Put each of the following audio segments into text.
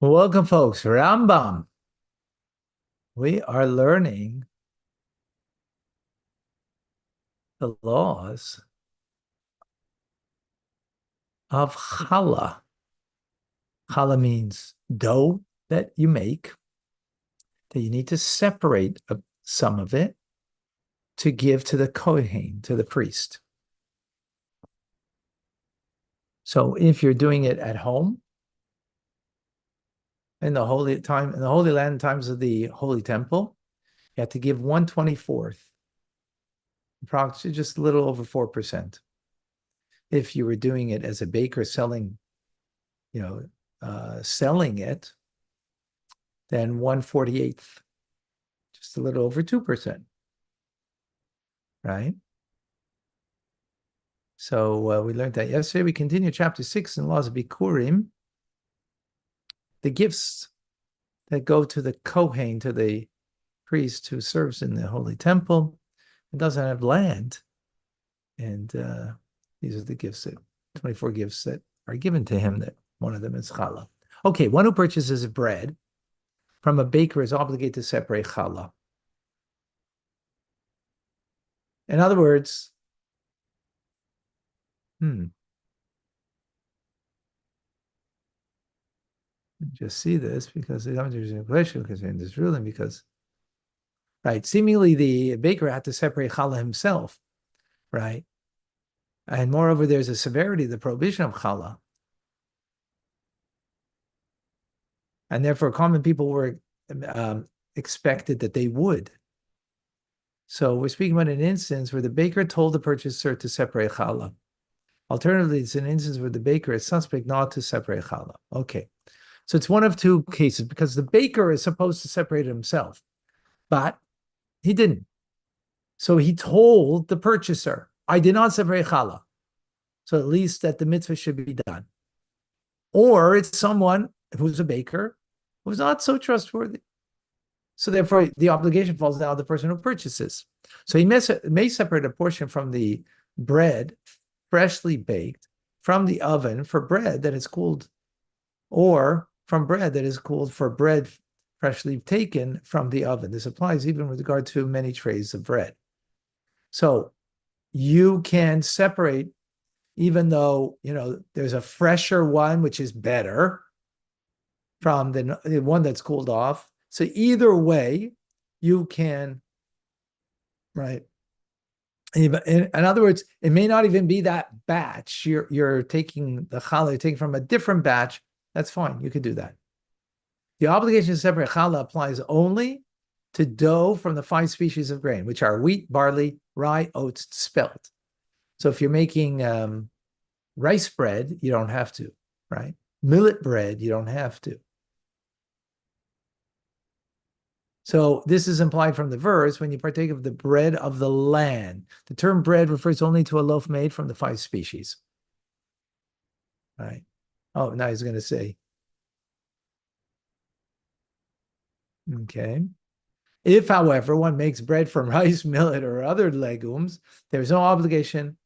Welcome, folks. Rambam. We are learning the laws of challah. Challah means dough that you make, that you need to separate some of it to give to the kohen, to the priest. So if you're doing it at home, in the Holy Land, times of the Holy Temple, you have to give 1/24th, approximately just a little over 4%. If you were doing it as a baker selling selling it, then 1/48th, just a little over 2%, right? So we learned that yesterday. We continue chapter 6 in laws of Bikurim, the gifts that go to the Kohen, to the priest who serves in the Holy Temple and doesn't have land. And these are the gifts, 24 gifts that are given to him, that one of them is challah. Okay, one who purchases bread from a baker is obligated to separate challah. In other words, just see this because there's a question concerning this ruling, because, right, seemingly the baker had to separate challah himself, right? And moreover, there's a severity, the prohibition of challah. And therefore, common people were expected that they would. So we're speaking about an instance where the baker told the purchaser to separate challah. Alternatively, it's an instance where the baker is suspect not to separate challah. Okay. So it's one of two cases, because the baker is supposed to separate it himself, but he didn't. So he told the purchaser, I did not separate challah. So at least that the mitzvah should be done. Or it's someone who's a baker who's not so trustworthy. So therefore, the obligation falls down on the person who purchases. So he may separate a portion from the bread, freshly baked, from the oven for bread that is cooled, or from bread that is cooled for bread freshly taken from the oven. This applies even with regard to many trays of bread. So you can separate, even though, there's a fresher one, which is better, from the one that's cooled off. So either way, you can, right? In other words, it may not even be that batch. You're taking the challah, you're taking from a different batch. That's fine. You could do that. The obligation to separate challah applies only to dough from the 5 species of grain, which are wheat, barley, rye, oats, spelt. So if you're making rice bread, you don't have to, right? Millet bread, you don't have to. So this is implied from the verse, when you partake of the bread of the land. The term bread refers only to a loaf made from the 5 species. Right? Oh, now he's going to say, okay. If, however, one makes bread from rice, millet, or other legumes, there's no obligation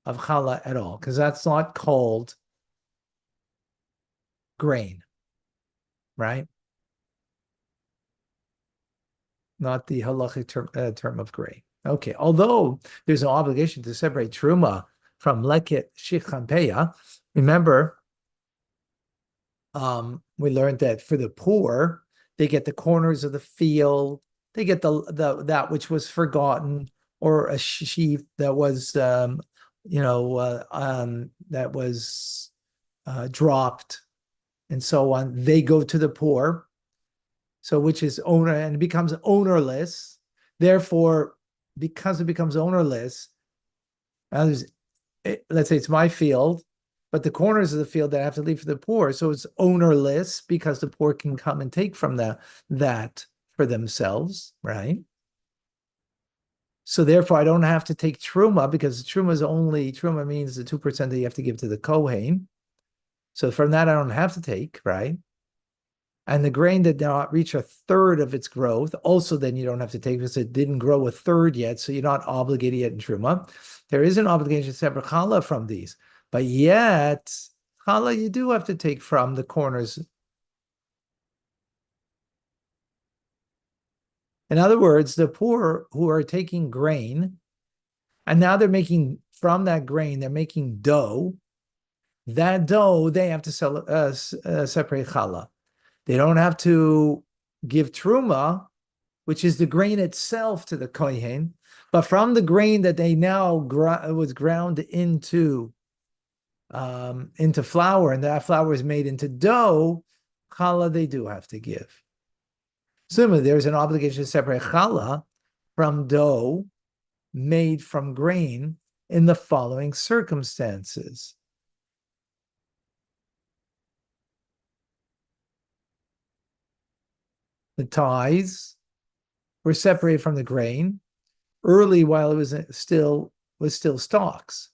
of challah at all, because that's not called grain, right? Not the halachic term of grain. Okay, although there's no obligation to separate truma from leket shichampeya, remember, we learned that for the poor, they get the corners of the field, they get that which was forgotten, or a sheaf that was that was dropped, and so on. They go to the poor. So which is owner, and it becomes ownerless. Therefore, because it becomes ownerless, let's say it's my field, but the corners of the field that I have to leave for the poor. So it's ownerless because the poor can come and take from that for themselves, right? So therefore, I don't have to take truma, because truma means the 2% that you have to give to the kohen. So from that, I don't have to take, right? And the grain that did not reach a third of its growth, also then you don't have to take, because it didn't grow a third yet, so you're not obligated yet in truma. There is an obligation to separate challah from these, but yet challah you do have to take from the corners In other words, the poor who are taking grain, and now they're making from that grain, they're making dough. That dough, they have to sell separate challah. They don't have to give truma, which is the grain itself, to the kohen, but from the grain that they now was ground into flour, and that flour is made into dough, challah they do have to give. Similarly, there's an obligation to separate challah from dough made from grain in the following circumstances. The tithes were separated from the grain early while it was still stalks,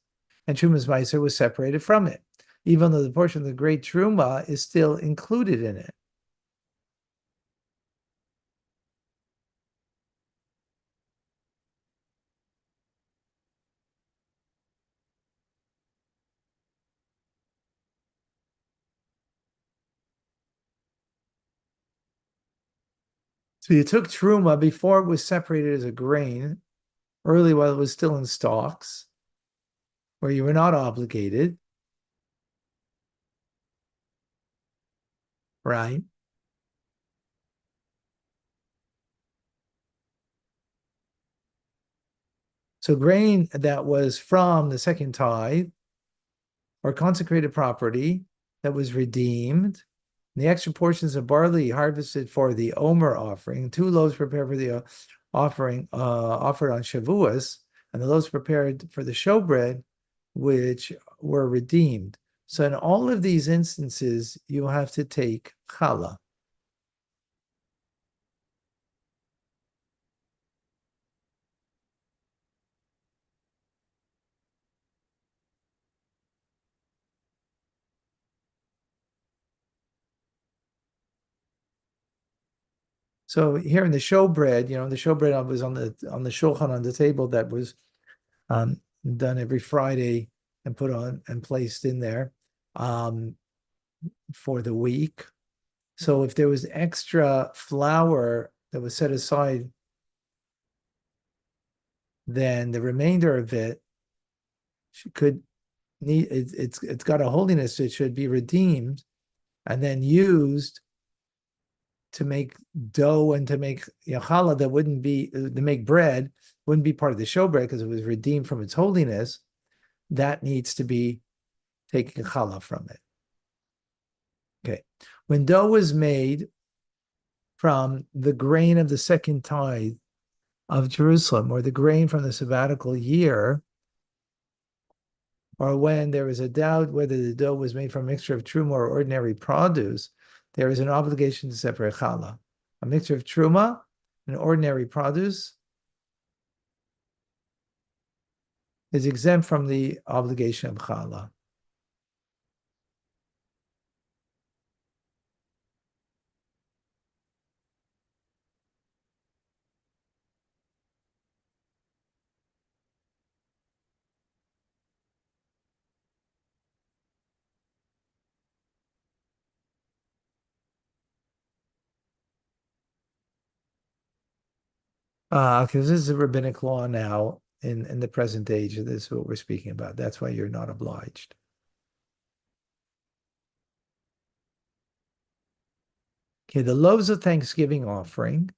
and Truma's Meiser was separated from it, even though the portion of the great Truma is still included in it. So you took Truma before it was separated as a grain, early while it was still in stalks, where you were not obligated, right? So grain that was from the second tithe or consecrated property that was redeemed, the extra portions of barley harvested for the Omer offering, 2 loaves prepared for the offering offered on Shavuos, and the loaves prepared for the showbread, which were redeemed. So in all of these instances, you have to take challah. So here in the showbread, the showbread was on the shulchan on the table that was um, done every Friday and put on and placed in there for the week. So if there was extra flour that was set aside, then the remainder of it could need it's got a holiness, so it should be redeemed and then used to make dough and to make challah that wouldn't be to make bread, wouldn't be part of the showbread because it was redeemed from its holiness. That needs to be taking challah from it. Okay. When dough was made from the grain of the second tithe of Jerusalem, or the grain from the sabbatical year, or when there is a doubt whether the dough was made from a mixture of truma or ordinary produce, there is an obligation to separate challah. A mixture of truma and ordinary produce is exempt from the obligation of challah. Because this is a rabbinic law now in the present age. This is what we're speaking about. That's why you're not obliged. Okay, the loaves of thanksgiving offering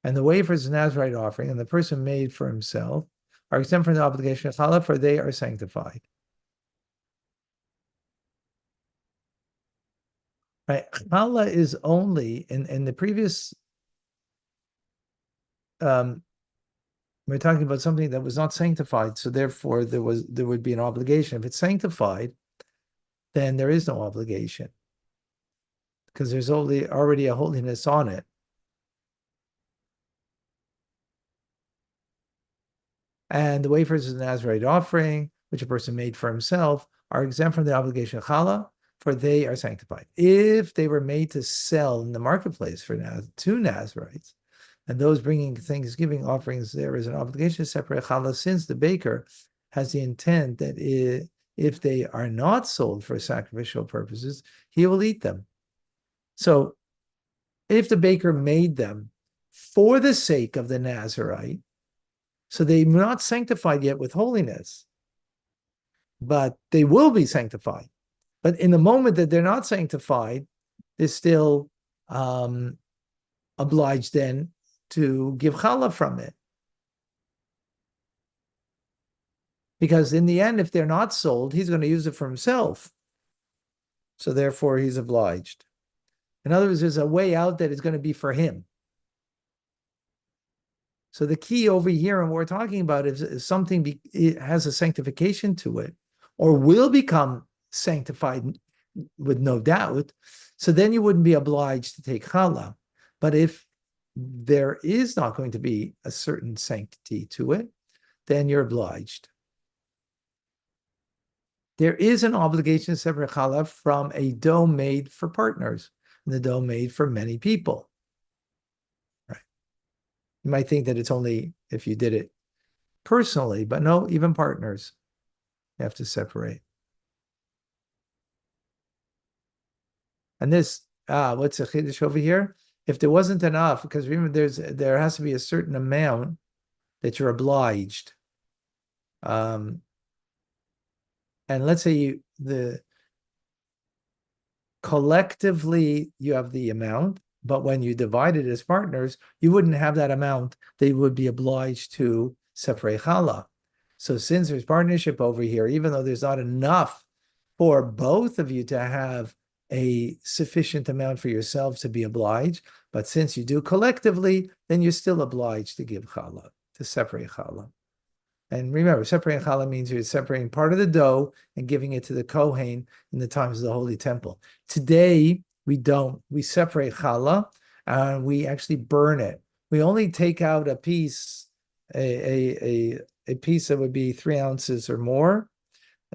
and the wafers of Nazarite offering and the person made for himself are exempt from the obligation of challah, for they are sanctified. Right? Challah is only in the previous we're talking about something that was not sanctified, so therefore there would be an obligation. If it's sanctified, then there is no obligation because there's already a holiness on it. And the wafers of the Nazarite offering, which a person made for himself, are exempt from the obligation of challah, for they are sanctified. If they were made to sell in the marketplace to Nazarites, and those bringing Thanksgiving offerings, there is an obligation to separate challah, since the baker has the intent that if they are not sold for sacrificial purposes, he will eat them. So if the baker made them for the sake of the Nazarite. So they're not sanctified yet with holiness, but they will be sanctified. But in the moment that they're not sanctified, they're still obliged then to give challah from it. Because in the end, if they're not sold, he's going to use it for himself. So therefore, he's obliged. In other words, there's a way out that is going to be for him. So the key over here, and what we're talking about, is something it has a sanctification to it, or will become sanctified with no doubt. So then you wouldn't be obliged to take challah. But if there is not going to be a certain sanctity to it, then you're obliged. There is an obligation to separate challah from a dough made for partners, and the dough made for many people. Right? You might think that it's only if you did it personally, but no, even partners, you have to separate. And this, what's the chiddush over here? If there wasn't enough, because remember, there has to be a certain amount that you're obliged. And let's say collectively you have the amount, but when you divide it as partners, you wouldn't have that amount. They would be obliged to separate challah. So since there's partnership over here, even though there's not enough for both of you to have a sufficient amount for yourselves to be obliged, but since you do collectively, then you're still obliged to give challah, to separate challah. And remember, separating challah means you're separating part of the dough and giving it to the Kohen in the times of the Holy Temple. Today, we don't. We separate challah and we actually burn it. We only take out a piece, a piece that would be 3 ounces or more,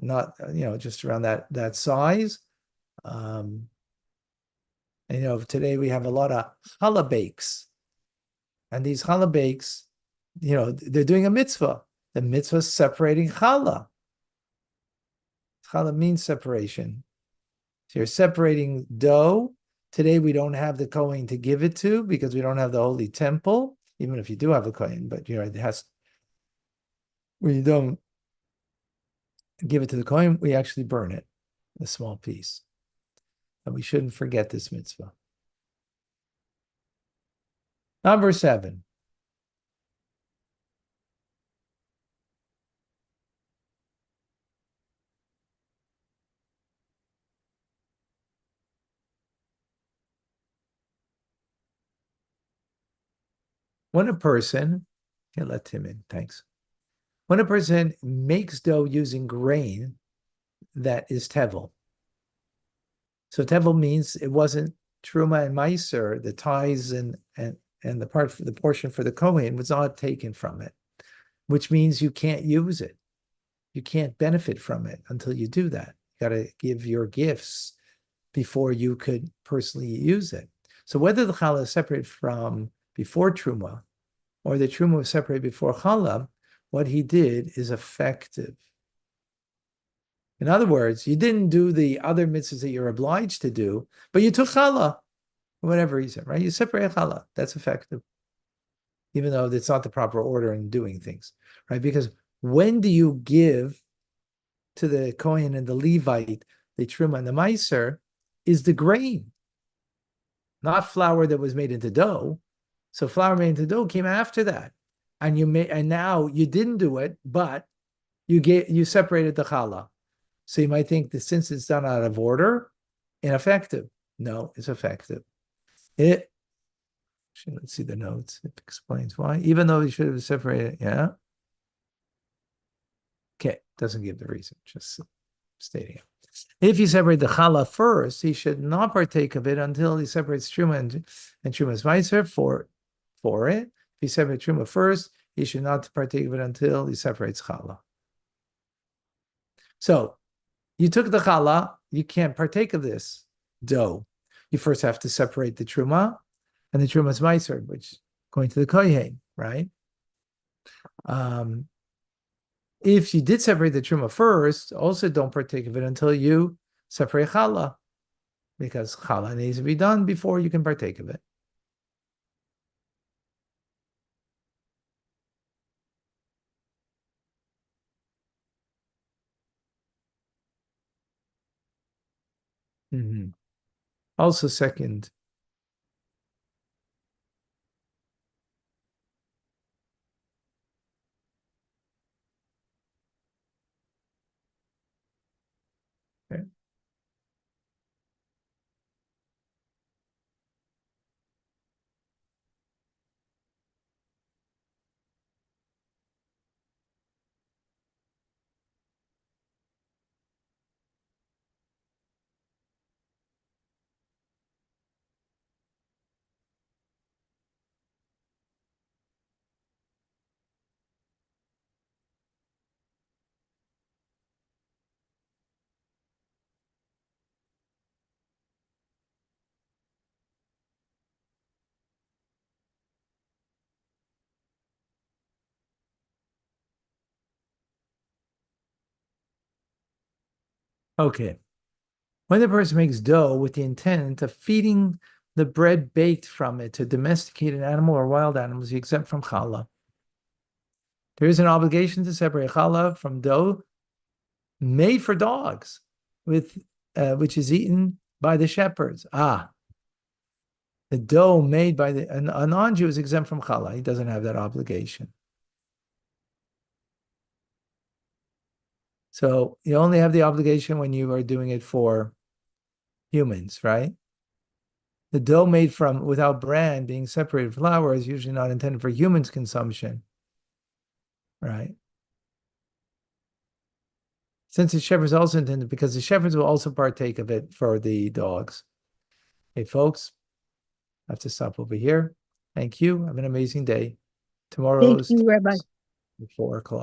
not just around that size. And today we have a lot of challah bakes, and these challah bakes, they're doing a mitzvah. The mitzvah is separating challah. Challah means separation. So you're separating dough. Today we don't have the Kohen to give it to because we don't have the Holy Temple, even if you do have a Kohen, but it has, when you don't give it to the Kohen, we actually burn it, a small piece. And we shouldn't forget this mitzvah. Number 7. When a person, let him in, thanks. When a person makes dough using grain, that is tevel. So tevel means it wasn't truma and meiser, the tithes and the portion for the Kohen was not taken from it, which means you can't use it. You can't benefit from it until you do that. You got to give your gifts before you could personally use it. So whether the challah is separated from before truma or the truma was separated before challah, what he did is effective. In other words, you didn't do the other mitzvahs that you're obliged to do, but you took challah for whatever reason, right? You separate challah. That's effective, even though it's not the proper order in doing things, right? Because when do you give to the Kohen and the Levite the truma and the meiser is the grain, not flour that was made into dough. So flour made into dough came after that, and now you didn't do it, but you separated the challah. So you might think that since it's done out of order, ineffective. No, it's effective. Let's see the notes. It explains why, even though you should have separated. Yeah. Okay, doesn't give the reason, just stating it. If you separate the challah first, he should not partake of it until he separates truma and truma's meiser for it. If he separates truma first, he should not partake of it until he separates challah. So you took the challah, you can't partake of this dough. You first have to separate the truma and the truma's meiser, which is going to the kohen, right? If you did separate the truma first, also don't partake of it until you separate challah, because challah needs to be done before you can partake of it. Mhm. Also second. Okay. Okay. When the person makes dough with the intent of feeding the bread baked from it to domesticated animal or wild animals, he exempt from challah. There is an obligation to separate challah from dough made for dogs, which is eaten by the shepherds. The dough made by a non-Jew is exempt from challah. He doesn't have that obligation. So you only have the obligation when you are doing it for humans, right? The dough made from without bran being separated flour is usually not intended for humans' consumption, right? Since the shepherds also intended, because the shepherds will also partake of it for the dogs. Hey, folks, I have to stop over here. Thank you. Have an amazing day. Thank Tomorrow is you, Rabbi. 4 o'clock.